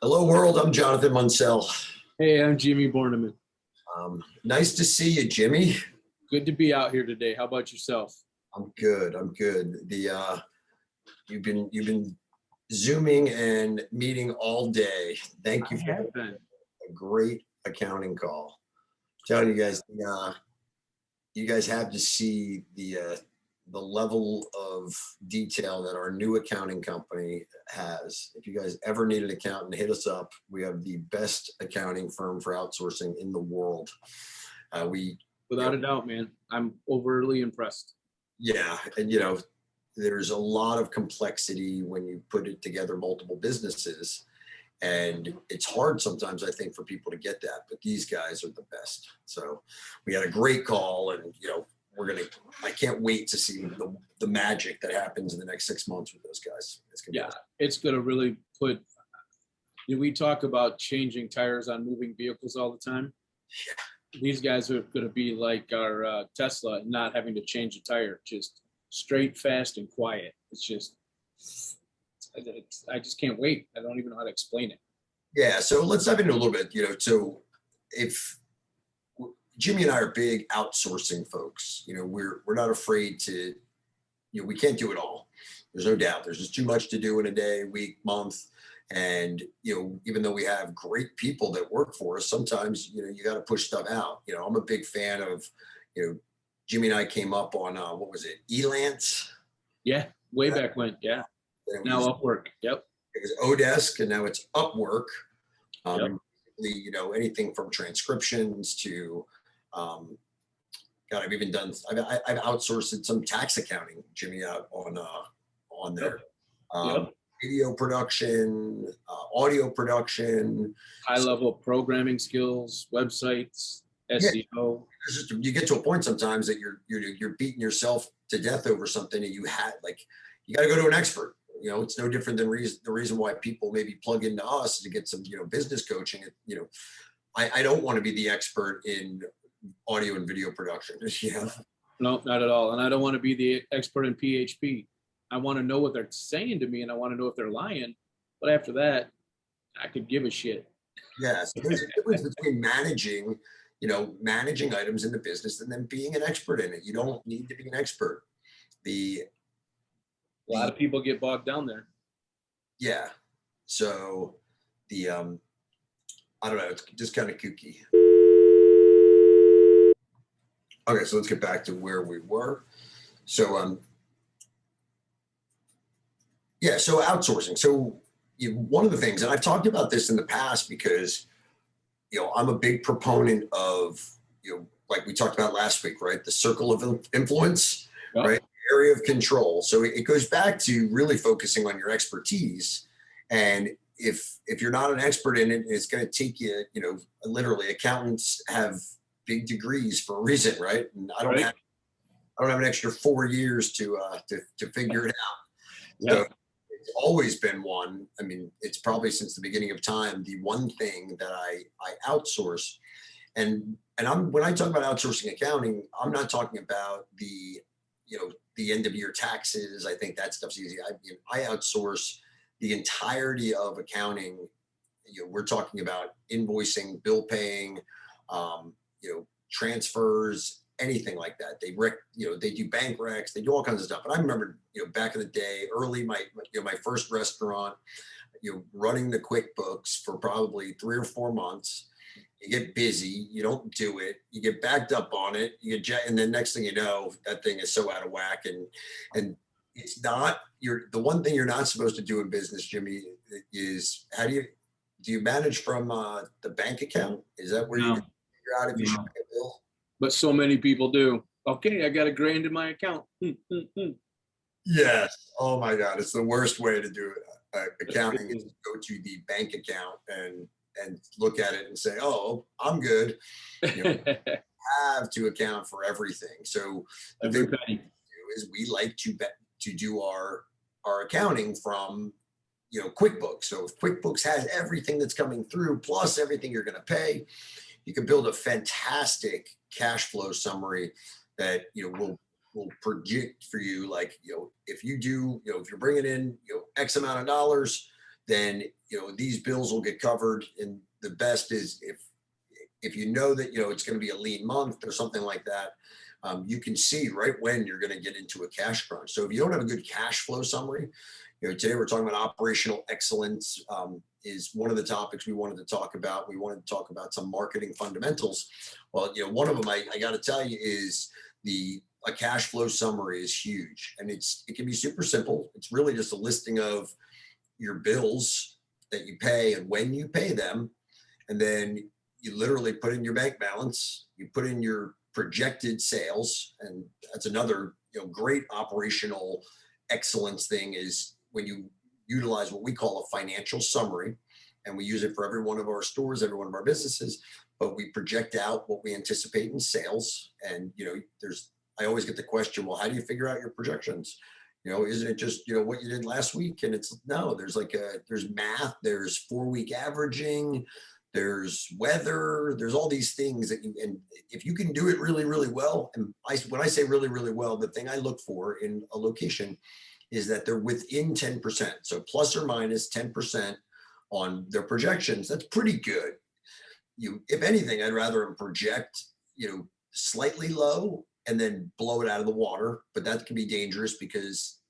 Hello, world. I'm Jonathan Munsell. Hey, I'm Jimmy Bornamann. Nice to see you, Jimmy. Good to be out here today. How about yourself? I'm good. I'm good. You've been zooming and meeting all day. Thank I you for have been. a great accounting call. Telling you guys, you guys have to see the level of detail that our new accounting company has. If you guys ever need an accountant, hit us up. We have the best accounting firm for outsourcing in the world. We Without a doubt, man. I'm overly impressed. Yeah, and there's a lot of complexity when you put it together multiple businesses, and it's hard sometimes, I think, for people to get that, but these guys are the best. So we had a great call, and I can't wait to see the magic that happens in the next 6 months with those guys. It's gonna be Yeah, awesome. it's going to really put. We talk about changing tires on moving vehicles all the time. These guys are going to be like our Tesla, not having to change a tire, just straight, fast, and quiet. I just can't wait. I don't even know how to explain it. Yeah, so let's dive into a little bit. So if Jimmy and I are big outsourcing folks, we're not afraid to, we can't do it all. There's no doubt. There's just too much to do in a day, week, month. And, even though we have great people that work for us, sometimes, you got to push stuff out. I'm a big fan of, you know, Jimmy and I came up on, what was it? Elance. Yeah, way back when. Yeah, It now was, Upwork. Yep. it was Odesk, and now it's Upwork. Yep. Anything from transcriptions to, God, I've even done. I've outsourced some tax accounting, Jimmy, out on there. Yep. Video production, audio production. High level programming skills, websites, Yeah, SEO. you get to a point sometimes that you're beating yourself to death over something, and you got to go to an expert. It's no different than the reason why people maybe plug into us to get some business coaching. I don't want to be the expert in audio and video production. No, not at all. And I don't want to be the expert in PHP. I want to know what they're saying to me, and I want to know if they're lying. But after that, I could give a shit. Yeah, so there's a difference between managing items in the business and then being an expert in it. You don't need to be an expert. The A lot of people get bogged down there. Yeah, so the I don't know, it's just kind of kooky. Okay, so let's get back to where we were. So yeah, so outsourcing. So one of the things, and I've talked about this in the past because I'm a big proponent of like we talked about last week, right? The circle of influence, Yep. right? Area of control. So it goes back to really focusing on your expertise. And if you're not an expert in it, it's going to take you, literally accountants have big degrees for a reason, right? And Right. I don't have an extra 4 years to figure it out. Yep. So it's always been one. I mean, it's probably since the beginning of time, the one thing that I outsource. And when I talk about outsourcing accounting, I'm not talking about the end of year taxes. I think that stuff's easy. I outsource the entirety of accounting. We're talking about invoicing, bill paying, transfers, anything like that. They do bank recs, they do all kinds of stuff. And I remember, back in the day, early my first restaurant, running the QuickBooks for probably 3 or 4 months. You get busy, you don't do it, you get backed up on it, and then next thing you know, that thing is so out of whack. And it's not the one thing you're not supposed to do in business, Jimmy, is do you manage from the bank account? Is that where you can figure out if you should pay a bill? But so many people do. Okay, I got $1,000 in my account. Yes. Oh my God, it's the worst way to do it. Accounting is to go to the bank account and look at it and say, "Oh, I'm good." Have to account for everything. So the thing we do is we like to do our accounting from QuickBooks. So if QuickBooks has everything that's coming through plus everything you're going to pay, you can build a fantastic cash flow summary that will predict for you, like if you do if you're bringing in X amount of dollars, then, these bills will get covered. And the best is if you know that, it's going to be a lean month or something like that, you can see right when you're going to get into a cash crunch. So if you don't have a good cash flow summary, today we're talking about operational excellence, is one of the topics we wanted to talk about. We wanted to talk about some marketing fundamentals. Well, one of them I got to tell you is a cash flow summary is huge, and it can be super simple. It's really just a listing of your bills that you pay and when you pay them, and then you literally put in your bank balance, you put in your projected sales, and that's another great operational excellence thing is when you utilize what we call a financial summary, and we use it for every one of our stores, every one of our businesses, but we project out what we anticipate in sales. And I always get the question, well, how do you figure out your projections? Isn't it just what you did last week? And it's no, there's math, there's 4-week averaging, there's weather, there's all these things and if you can do it really, really well, and when I say really, really well, the thing I look for in a location is that they're within 10%. So plus or minus 10% on their projections. That's pretty good. If anything, I'd rather them project, slightly low and then blow it out of the water. But that can be dangerous because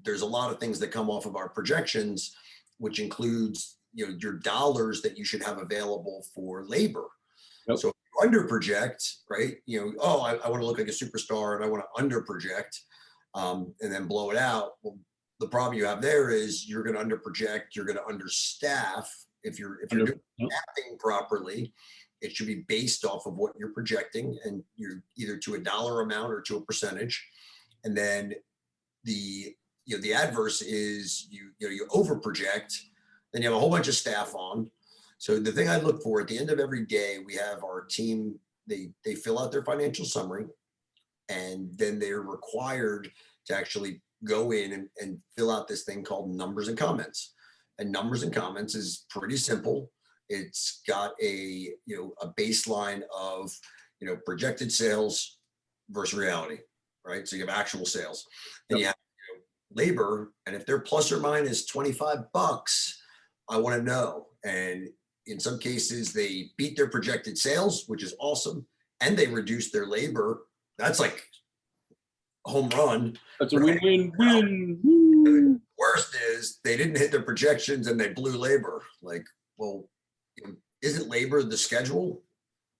there's a lot of things that come off of our projections, which includes, your dollars that you should have available for labor. Yep. So if you under project, right? I want to look like a superstar and I want to under project, and then blow it out. Well, the problem you have there is you're going to under project, you're going to understaff. If you're doing staffing properly, it should be based off of what you're projecting, and you're either to a dollar amount or to a percentage. And then the adverse is you over project, then you have a whole bunch of staff on. So the thing I look for at the end of every day, we have our team, they fill out their financial summary, and then they're required to actually go in and fill out this thing called numbers and comments. And numbers and comments is pretty simple. It's got a baseline of projected sales versus reality, right? So you have actual sales, and you have labor, and if they're plus or minus $25, I want to know. And in some cases, they beat their projected sales, which is awesome, and they reduce their labor. That's like home run. That's a win-win-win. Worst is they didn't hit their projections and they blew labor. Like, well, isn't labor the schedule?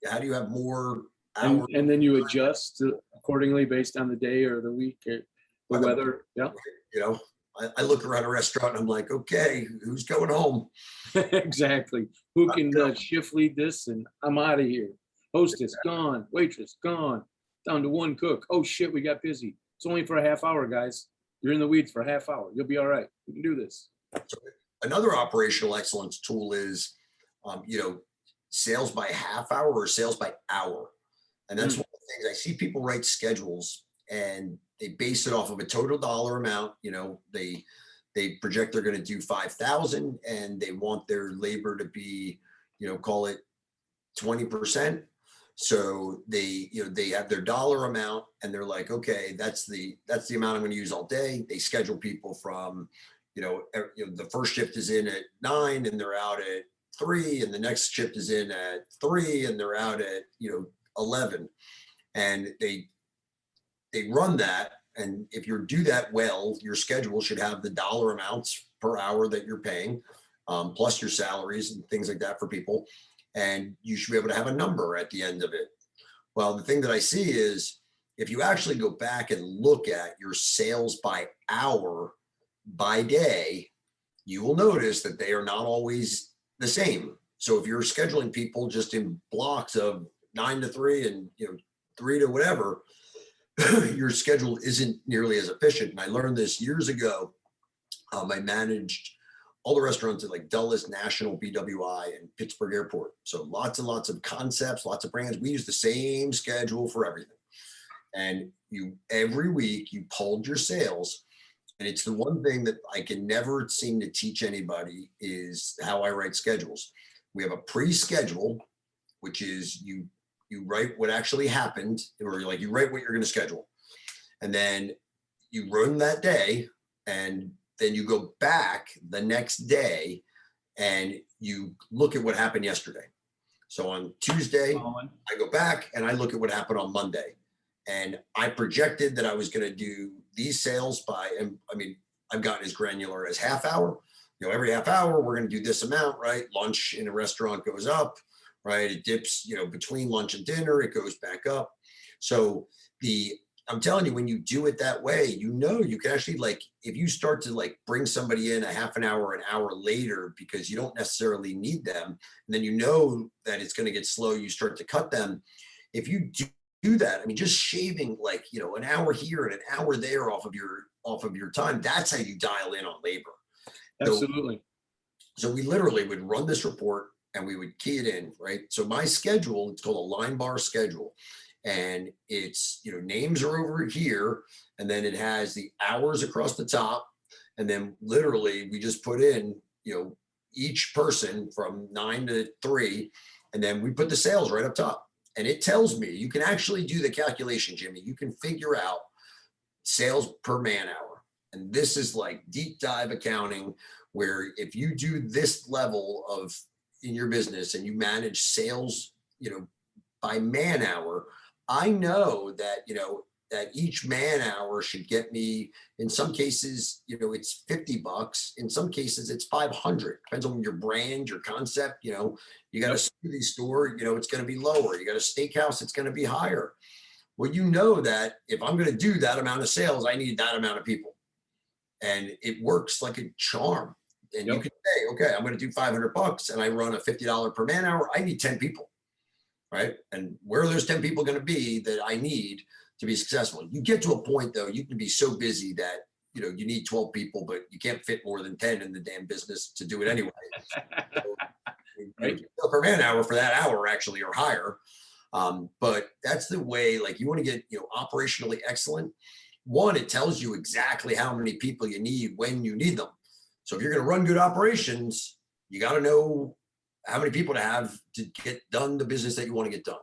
How do you have more hours? And then you adjust accordingly based on the day or the week, or the weather. Yeah. I look around a restaurant and I'm like, okay, who's going home? Exactly. Who can shift lead this? And I'm out of here. Hostess gone. Waitress gone. Down to one cook. Oh shit, we got busy. It's only for a half hour, guys. You're in the weeds for a half hour. You'll be all right. We can do this. So another operational excellence tool is, sales by half hour or sales by hour. And that's one of the things I see people write schedules and they base it off of a total dollar amount. They project they're going to do 5,000 and they want their labor to be, call it 20%. So they have their dollar amount and they're like, okay, that's the amount I'm going to use all day. They schedule people from, the first shift is in at 9 and they're out at 3, and the next shift is in at 3 and they're out at 11, and they run that. And if you do that well, your schedule should have the dollar amounts per hour that you're paying, plus your salaries and things like that for people. And you should be able to have a number at the end of it. Well, the thing that I see is if you actually go back and look at your sales by hour by day, you will notice that they are not always the same. So if you're scheduling people just in blocks of 9 to 3 and 3 to whatever, your schedule isn't nearly as efficient. And I learned this years ago. I managed all the restaurants at like Dulles National, BWI, and Pittsburgh Airport. So lots and lots of concepts, lots of brands. We use the same schedule for everything. And every week you pulled your sales. And it's the one thing that I can never seem to teach anybody is how I write schedules. We have a pre-schedule, which is you write what actually happened, or like you write what you're going to schedule. And then you run that day, and then you go back the next day and you look at what happened yesterday. So on Tuesday, I go back and I look at what happened on Monday. And I projected that I was going to do these sales by, and I mean, I've gotten as granular as half hour. Every half hour, we're going to do this amount, right? Lunch in a restaurant goes up, right? It dips, between lunch and dinner, it goes back up. So I'm telling you, when you do it that way, you can actually, like, if you start to like bring somebody in a half an hour later because you don't necessarily need them, and then that it's going to get slow, you start to cut them. If you do that, I mean, just shaving like, an hour here and an hour there off of your time, that's how you dial in on labor. Absolutely. So we literally would run this report and we would key it in, right? So my schedule, it's called a line bar schedule. And it's, names are over here, and then it has the hours across the top. And then literally we just put in, each person from 9 to 3, and then we put the sales right up top. And it tells me, you can actually do the calculation, Jimmy. You can figure out sales per man hour. And this is like deep dive accounting, where if you do this level of in your business and you manage sales, by man hour, I know that, that each man hour should get me, in some cases, it's $50. In some cases, it's 500. Depends on your brand, your concept. You got a smoothie store, it's going to be lower. You got a steakhouse, it's going to be higher. Well, that if I'm going to do that amount of sales, I need that amount of people. And it works like a charm. And you can say, okay, I'm going to do $500 and I run a $50 per man hour. I need 10 people, right? And where are those 10 people going to be that I need to be successful? You get to a point though, you can be so busy that, you need 12 people, but you can't fit more than 10 in the damn business to do it anyway. So, right? Per man hour for that hour actually or higher. But that's the way, like, you want to get, operationally excellent. One, it tells you exactly how many people you need when you need them. So if you're going to run good operations, you got to know how many people to have to get done the business that you want to get done.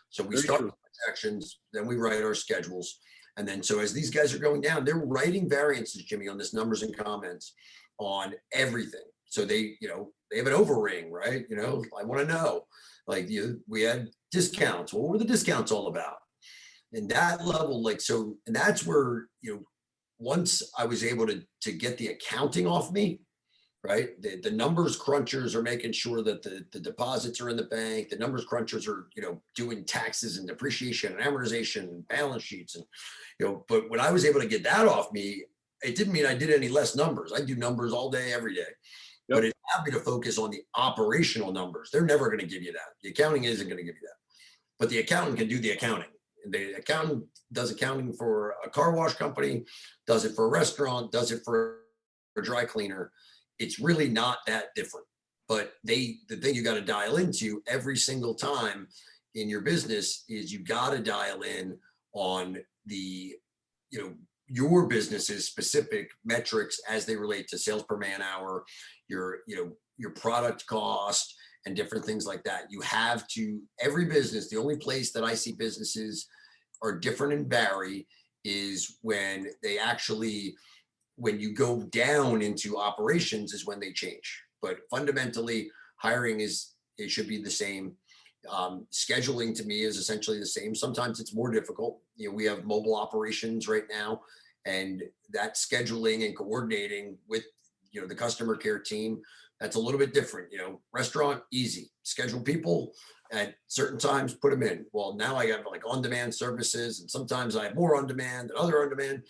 So we start with sections, then we write our schedules. And then, so as these guys are going down, they're writing variances, Jimmy, on this numbers and comments on everything. So they have an overring, right? I want to know, like, we had discounts. What were the discounts all about? And that level, like, so, and that's where, once I was able to get the accounting off me, right? The numbers crunchers are making sure that the deposits are in the bank. The numbers crunchers are, doing taxes and depreciation and amortization and balance sheets. And, but when I was able to get that off me, it didn't mean I did any less numbers. I do numbers all day, every day. But it allowed me to focus on the operational numbers. They're never going to give you that. The accounting isn't going to give you that. But the accountant can do the accounting. The accountant does accounting for a car wash company, does it for a restaurant, does it for a dry cleaner. It's really not that different. But the thing you got to dial into every single time in your business is you got to dial in on the, your business's specific metrics as they relate to sales per man hour, your product cost, and different things like that. You have to, every business, the only place that I see businesses are different and vary is when you go down into operations is when they change. But fundamentally, hiring it should be the same. Scheduling to me is essentially the same. Sometimes it's more difficult. We have mobile operations right now, and that scheduling and coordinating with, the customer care team, that's a little bit different. Restaurant, easy. Schedule people at certain times, put them in. Well, now I got like on-demand services, and sometimes I have more on-demand than other on-demand.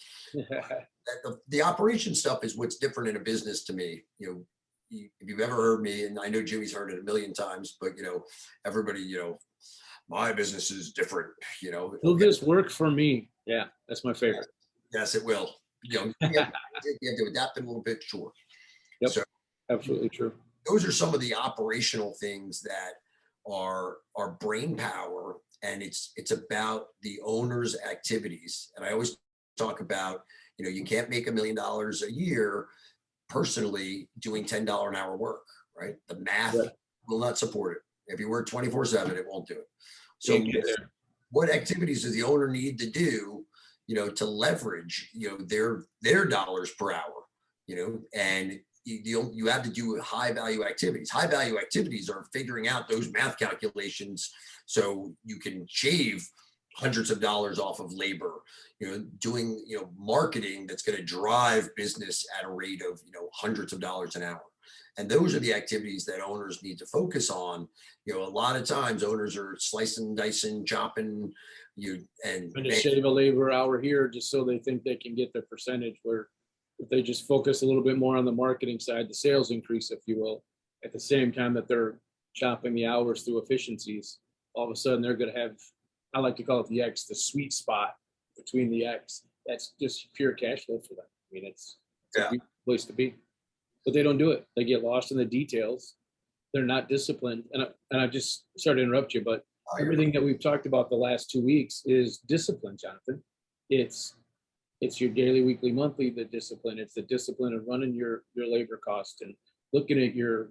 The operation stuff is what's different in a business to me. If you've ever heard me, and I know Jimmy's heard it a million times, but everybody, my business is different. Will this work for me? Yeah, that's my favorite. Yes, it will. You have to adapt it a little bit, sure. Yep. So, absolutely true. Those are some of the operational things that are brain power, and it's about the owner's activities. And I always talk about, you can't make $1 million a year personally doing $10 an hour work, right? The math will not support it. If you work 24/7, it won't do it. So what activities does the owner need to do, to leverage, their dollars per hour? and you have to do high value activities. High value activities are figuring out those math calculations so you can shave hundreds of dollars off of labor, doing, marketing that's going to drive business at a rate of, hundreds of dollars an hour. And those are the activities that owners need to focus on. A lot of times owners are slicing, dicing, chopping, and to shave a labor hour here just so they think they can get their percentage, where if they just focus a little bit more on the marketing side, the sales increase, if you will, at the same time that they're chopping the hours through efficiencies, all of a sudden they're going to have, I like to call it the sweet spot between the X. That's just pure cash flow for them. I mean, it's a beautiful place to be, but they don't do it. They get lost in the details. They're not disciplined. And I just sorry to interrupt you, but everything that we've talked about the last 2 weeks is discipline, Jonathan. It's your daily, weekly, monthly, the discipline. It's the discipline of running your labor cost and looking at your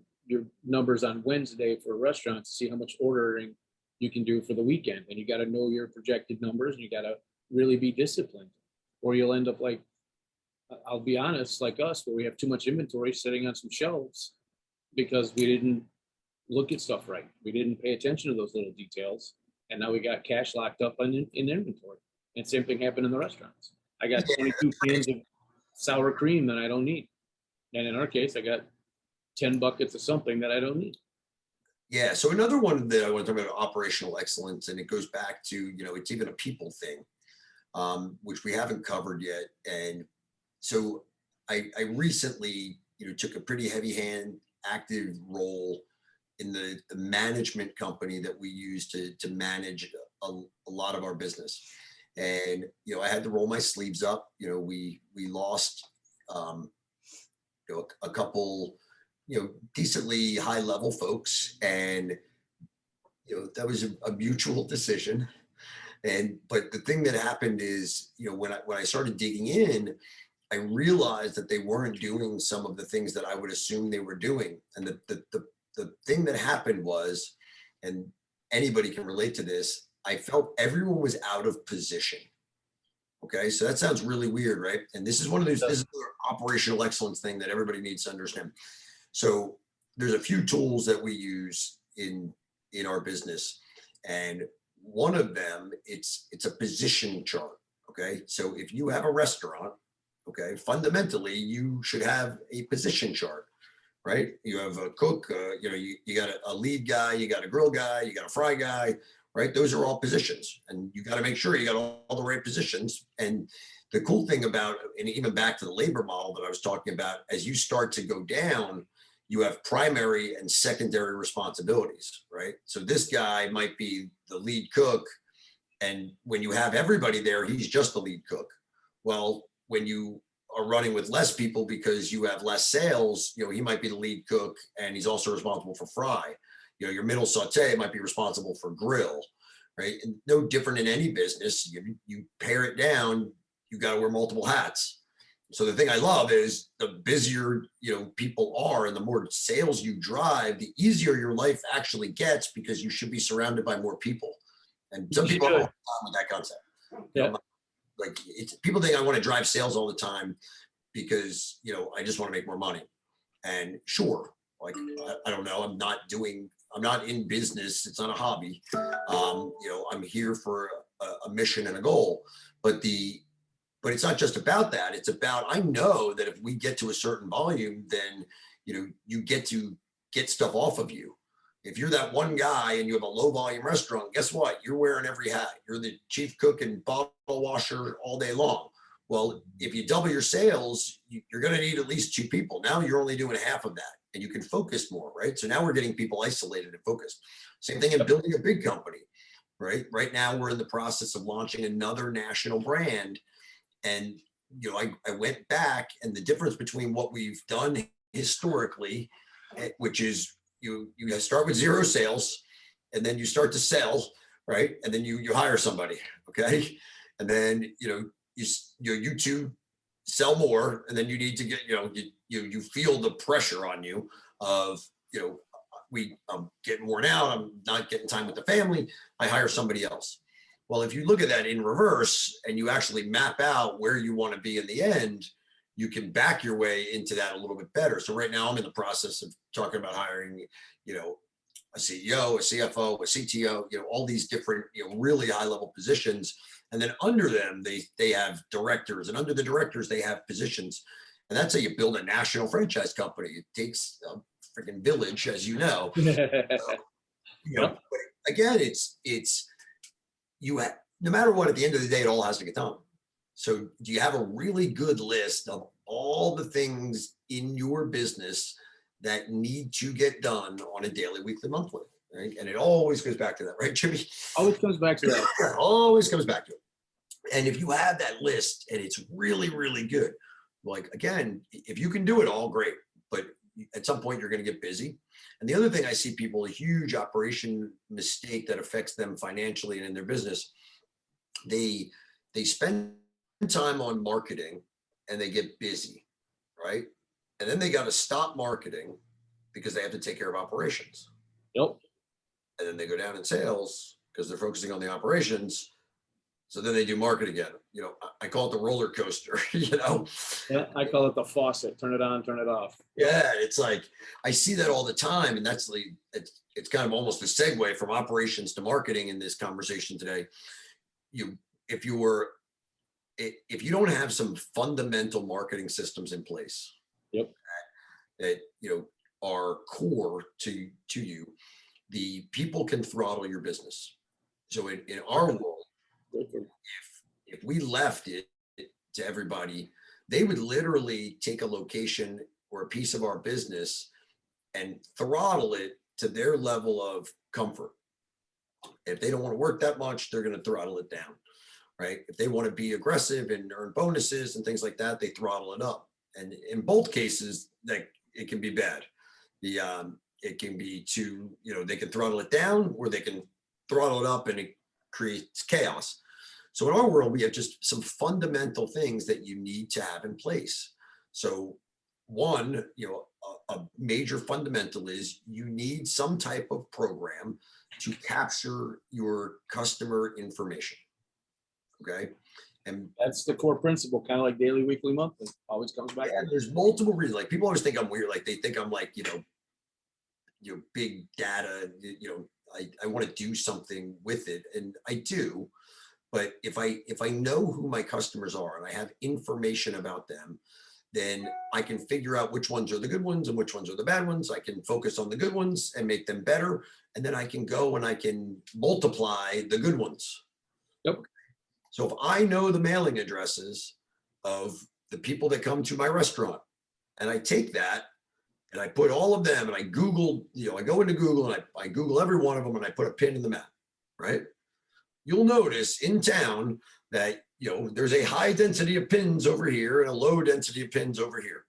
numbers on Wednesday for a restaurant to see how much ordering you can do for the weekend. And you got to know your projected numbers, and you got to really be disciplined, or you'll end up like, I'll be honest, like us, where we have too much inventory sitting on some shelves because we didn't look at stuff right. We didn't pay attention to those little details. And now we got cash locked up in inventory. And same thing happened in the restaurants. I got 22 cans of sour cream that I don't need. And in our case, I got 10 buckets of something that I don't need. Yeah. So another one that I want to talk about, operational excellence, and it goes back to, it's even a people thing, which we haven't covered yet. And so I recently, took a pretty heavy hand, active role in the management company that we use to manage a lot of our business. And, I had to roll my sleeves up. We lost, a couple, decently high level folks. And, that was a mutual decision. But the thing that happened is, when I started digging in, I realized that they weren't doing some of the things that I would assume they were doing. And the thing that happened was, and anybody can relate to this, I felt everyone was out of position. Okay. So that sounds really weird, right? And this is this is the operational excellence thing that everybody needs to understand. So there's a few tools that we use in our business. And one of them, it's a position chart. Okay. So if you have a restaurant, okay, fundamentally, you should have a position chart, right? You have a cook, you got a lead guy, you got a grill guy, you got a fry guy, right? Those are all positions, and you got to make sure you got all the right positions. And the cool thing about, and even back to the labor model that I was talking about, as you start to go down, you have primary and secondary responsibilities, right? So this guy might be the lead cook, and when you have everybody there, he's just the lead cook. Well, when you are running with less people because you have less sales, he might be the lead cook, and he's also responsible for fry. Your middle saute might be responsible for grill, right? And no different in any business. You pare it down, you got to wear multiple hats. So the thing I love is the busier, people are, and the more sales you drive, the easier your life actually gets, because you should be surrounded by more people. And some people have a hard time with that concept. Yeah. Like, people think I want to drive sales all the time because, I just want to make more money. And sure, like, I don't know, I'm not in business. It's not a hobby. I'm here for a mission and a goal, but it's not just about that. It's about, I know that if we get to a certain volume, then, you get to get stuff off of you. If you're that one guy and you have a low volume restaurant, guess what? You're wearing every hat. You're the chief cook and bottle washer all day long. Well, if you double your sales, you're going to need at least 2 people. Now you're only doing half of that, and you can focus more, right? So now we're getting people isolated and focused. Same thing in building a big company, right? Right now we're in the process of launching another national brand. And, I went back, and the difference between what we've done historically, which is, you start with 0 sales, and then you start to sell, right? And then you hire somebody, okay? And then, you two sell more, and then you need to get, you feel the pressure on you of, I'm getting worn out, I'm not getting time with the family, I hire somebody else. Well, if you look at that in reverse and you actually map out where you want to be in the end, you can back your way into that a little bit better. So right now I'm in the process of talking about hiring, a CEO, a CFO, a CTO, all these different, really high level positions. And then under them, they have directors, and under the directors, they have positions. And that's how you build a national franchise company. It takes a freaking village, as you know. Yep. But again, no matter what, at the end of the day, it all has to get done. So do you have a really good list of all the things in your business that need to get done on a daily, weekly, monthly, right? And it always goes back to that, right, Jimmy? Always comes back to that. Yeah, always comes back to it. And if you have that list and it's really, really good, like, again, if you can do it all, great. But at some point you're going to get busy. And the other thing I see people, a huge operation mistake that affects them financially and in their business, they spend time on marketing and they get busy, right? And then they got to stop marketing because they have to take care of operations. Yep. And then they go down in sales because they're focusing on the operations. So then they do market again. I call it the roller coaster, Yeah, I call it the faucet. Turn it on, turn it off. Yeah, it's like, I see that all the time. And that's it's kind of almost a segue from operations to marketing in this conversation today. If you don't have some fundamental marketing systems in place, Yep. that are core to you, the people can throttle your business. So in our world, if we left it to everybody, they would literally take a location or a piece of our business and throttle it to their level of comfort. If they don't want to work that much, they're going to throttle it down, right? If they want to be aggressive and earn bonuses and things like that, they throttle it up. And in both cases, that it can be bad. It can be they can throttle it down, or they can throttle it up, and it creates chaos. So in our world, we have just some fundamental things that you need to have in place. So one, a major fundamental is you need some type of program to capture your customer information. Okay. And that's the core principle, kind of like daily, weekly, monthly. Always comes back. Yeah, there's multiple reasons. Like, people always think I'm weird. Like, they think I'm like, big data, I want to do something with it. And I do. But if I know who my customers are and I have information about them, then I can figure out which ones are the good ones and which ones are the bad ones. I can focus on the good ones and make them better. And then I can go and I can multiply the good ones. Yep. So if I know the mailing addresses of the people that come to my restaurant, and I take that and I put all of them, and I Google, I go into Google and I Google every one of them, and I put a pin in the map, right? You'll notice in town that, there's a high density of pins over here and a low density of pins over here.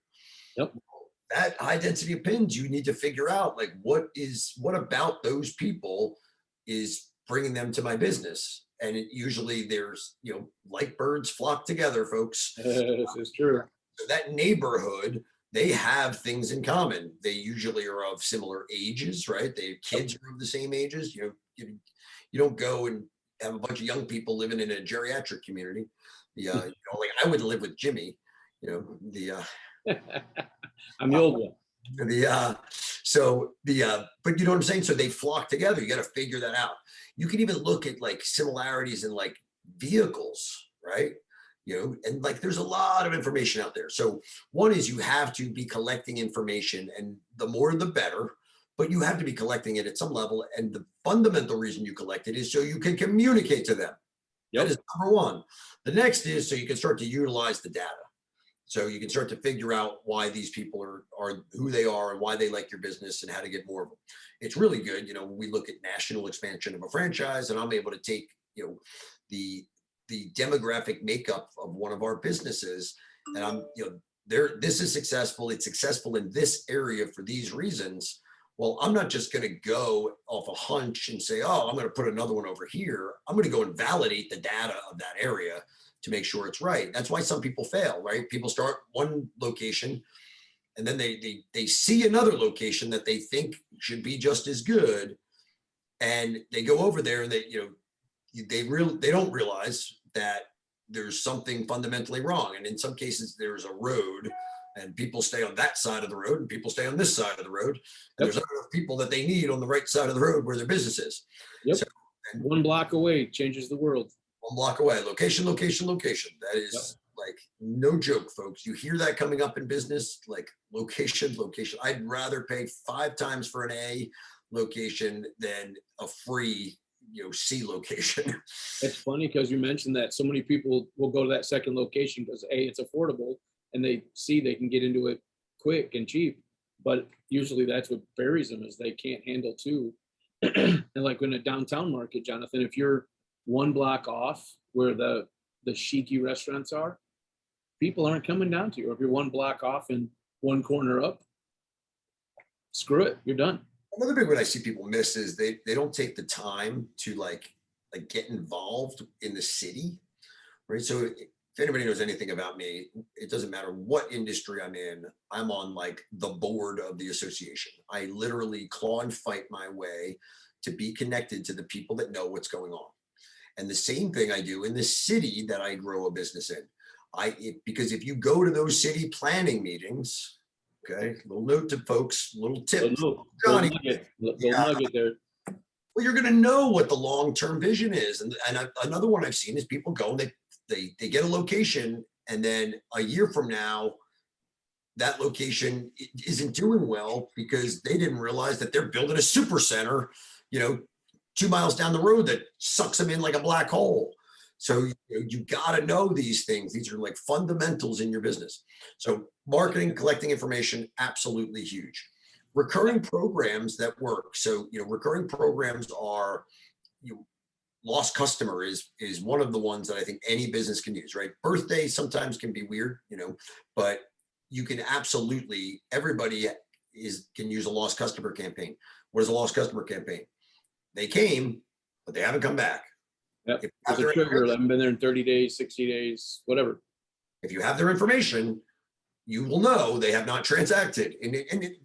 Yep. That high density of pins, you need to figure out, like, what about those people is bringing them to my business. And usually there's, like birds flock together, folks. This is true. So that neighborhood, they have things in common. They usually are of similar ages, right? Kids are of the same ages. You don't go and have a bunch of young people living in a geriatric community. Like, I wouldn't live with Jimmy. I'm the old one. But you know what I'm saying? So they flock together. You got to figure that out. You can even look at like similarities in like vehicles, right? And like, there's a lot of information out there. So one is you have to be collecting information, and the more the better, but you have to be collecting it at some level. And the fundamental reason you collect it is so you can communicate to them. Yep. That is number one. The next is so you can start to utilize the data. So you can start to figure out why these people are who they are and why they like your business and how to get more of them. It's really good. We look at national expansion of a franchise, and I'm able to take, the demographic makeup of one of our businesses, and I'm, this is successful. It's successful in this area for these reasons. Well, I'm not just going to go off a hunch and say, oh, I'm going to put another one over here. I'm going to go and validate the data of that area to make sure it's right. That's why some people fail, right? People start one location, and then they see another location that they think should be just as good, and they go over there and they don't realize that there's something fundamentally wrong. And in some cases, there's a road and people stay on that side of the road and people stay on this side of the road. And there's not enough people that they need on the right side of the road where their business is. Yep. So, one block away changes the world. One block away, location, location, location. That is like no joke, folks. You hear that coming up in business, like location, location. I'd rather pay 5 times for an A location than a free, C location. It's funny because you mentioned that so many people will go to that second location because A, it's affordable and they see they can get into it quick and cheap. But usually that's what buries them is they can't handle 2. And like in a downtown market, Jonathan, if you're 1 block off where the chic-y restaurants are, people aren't coming down to you. Or if you're 1 block off and 1 corner up, screw it, you're done. Another big one I see people miss is they don't take the time to like get involved in the city, right? So if anybody knows anything about me, it doesn't matter what industry I'm in, I'm on like the board of the association. I literally claw and fight my way to be connected to the people that know what's going on. And the same thing I do in the city that I grow a business in. Because if you go to those city planning meetings, okay, little note to folks, little tip. Jonny, nugget there. Well, you're going to know what the long-term vision is. And another one I've seen is people go and they get a location, and then a year from now, that location isn't doing well because they didn't realize that they're building a super center, 2 miles down the road that sucks them in like a black hole. So you got to know these things. These are like fundamentals in your business. So marketing, collecting information, absolutely huge. Recurring programs that work. So, recurring programs are, lost customer is one of the ones that I think any business can use, right? Birthday sometimes can be weird, but you can absolutely, everybody can use a lost customer campaign. What is a lost customer campaign? They came, but they haven't come back. Yep. There's a trigger. I haven't been there in 30 days, 60 days, whatever. If you have their information, you will know they have not transacted. And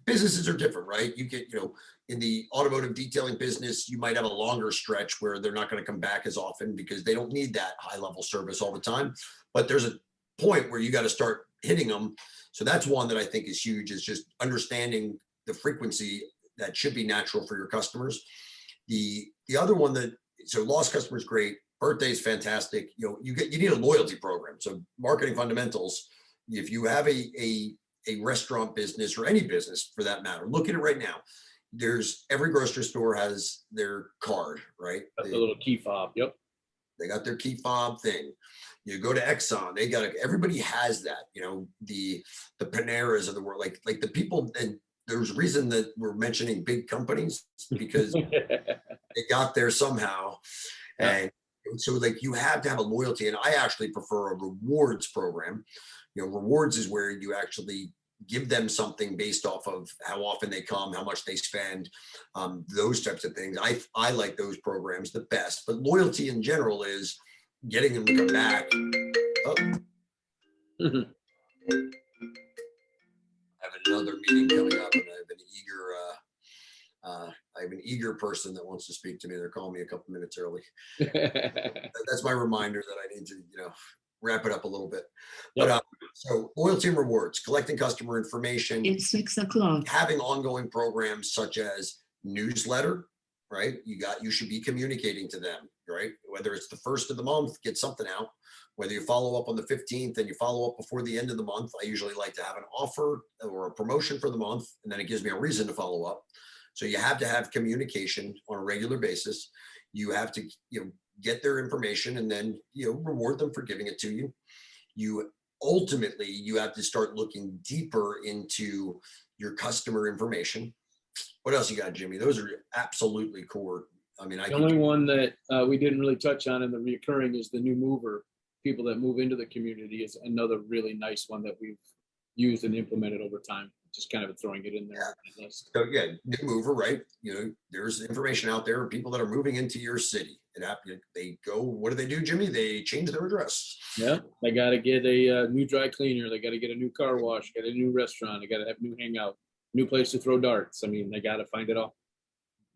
businesses are different, right? You get, in the automotive detailing business, you might have a longer stretch where they're not going to come back as often because they don't need that high level service all the time. But there's a point where you got to start hitting them. So that's one that I think is huge, is just understanding the frequency that should be natural for your customers. The other one so lost customers, great. Birthday is fantastic. You need a loyalty program. So marketing fundamentals, if you have a restaurant business or any business for that matter, look at it right now. Every grocery store has their card, right? The little key fob. Yep. They got their key fob thing. You go to Exxon, everybody has that, the Paneras of the world, like the people, and there's a reason that we're mentioning big companies because they got there somehow. And so like you have to have a loyalty, and I actually prefer a rewards program. Rewards is where you actually give them something based off of how often they come, how much they spend, those types of things. I like those programs the best, but loyalty in general is getting them to come back. Oh. Mm-hmm. I have another meeting coming up, and I have an eager person that wants to speak to me. They're calling me a couple minutes early. That's my reminder that I need to, wrap it up a little bit. Yep. But so loyalty and rewards, collecting customer information. It's 6 o'clock. Having ongoing programs such as newsletter, right? You should be communicating to them, right? Whether it's the first of the month, get something out. Whether you follow up on the 15th and you follow up before the end of the month, I usually like to have an offer or a promotion for the month, and then it gives me a reason to follow up. So you have to have communication on a regular basis. You have to, get their information and then, reward them for giving it to you. You have to start looking deeper into your customer information. What else you got, Jimmy? Those are absolutely core. I mean, the only one that we didn't really touch on in the recurring is the new mover. People that move into the community is another really nice one that we've used and implemented over time. Just kind of throwing it in there. Yeah. So yeah, new mover, right? There's information out there. People that are moving into your city, they go. What do, Jimmy? They change their address. Yeah, they got to get a new dry cleaner. They got to get a new car wash. Get a new restaurant. They got to have new hangout, new place to throw darts. I mean, they got to find it all.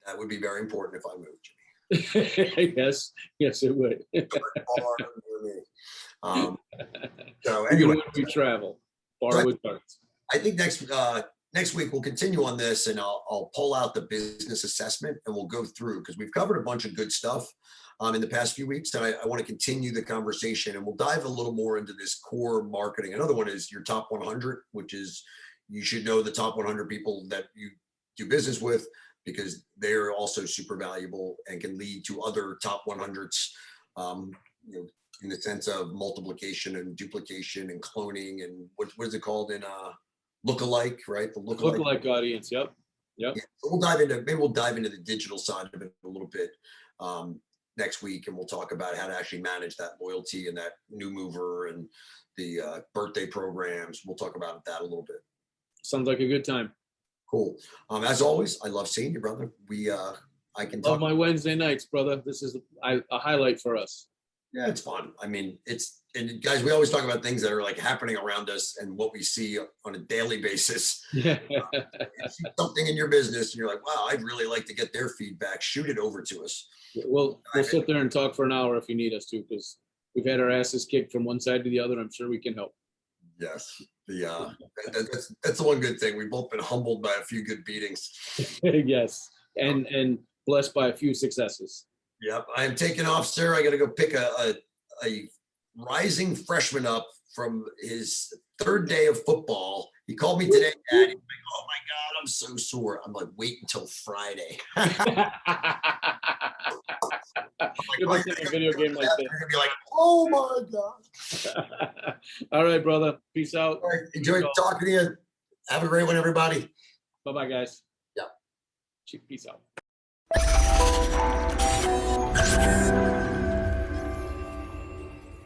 That would be very important if I moved, Jimmy. Yes, yes, it would. Bar near me. So Even anyway, when we travel, so bar with cards. I think next week we'll continue on this, and I'll pull out the business assessment and we'll go through, because we've covered a bunch of good stuff in the past few weeks, and I want to continue the conversation, and we'll dive a little more into this core marketing. Another one is your top 100, which is you should know the top 100 people that you do business with, because they're also super valuable and can lead to other top 100s. You know, in the sense of multiplication and duplication and cloning and what is it called in lookalike, right? The Lookalike audience. Yep. Yeah, so maybe we'll dive into the digital side of it a little bit next week, and we'll talk about how to actually manage that loyalty and that new mover and the birthday programs. We'll talk about that a little bit. Sounds like a good time. Cool. As always, I love seeing you, brother. I can talk. Love my Wednesday nights, brother. This is a highlight for us. Yeah, it's fun. I mean, and guys, we always talk about things that are like happening around us and what we see on a daily basis. Yeah. You see something in your business and you're like, wow, I'd really like to get their feedback. Shoot it over to us. We'll sit there and talk for an hour if you need us to, because we've had our asses kicked from one side to the other. I'm sure we can help. Yes. That's the one good thing. We've both been humbled by a few good beatings. Yes. And blessed by a few successes. Yep. I am taking off, sir. I got to go pick a rising freshman up from his third day of football. He called me today, Dad. He's like, oh my God, I'm so sore. I'm like, wait until Friday. Good luck in a video game like that. You're gonna be like, oh my God. All right, brother. Peace out. All right. Enjoyed talking to you. Have a great one, everybody. Bye-bye, guys. Yeah. Peace out.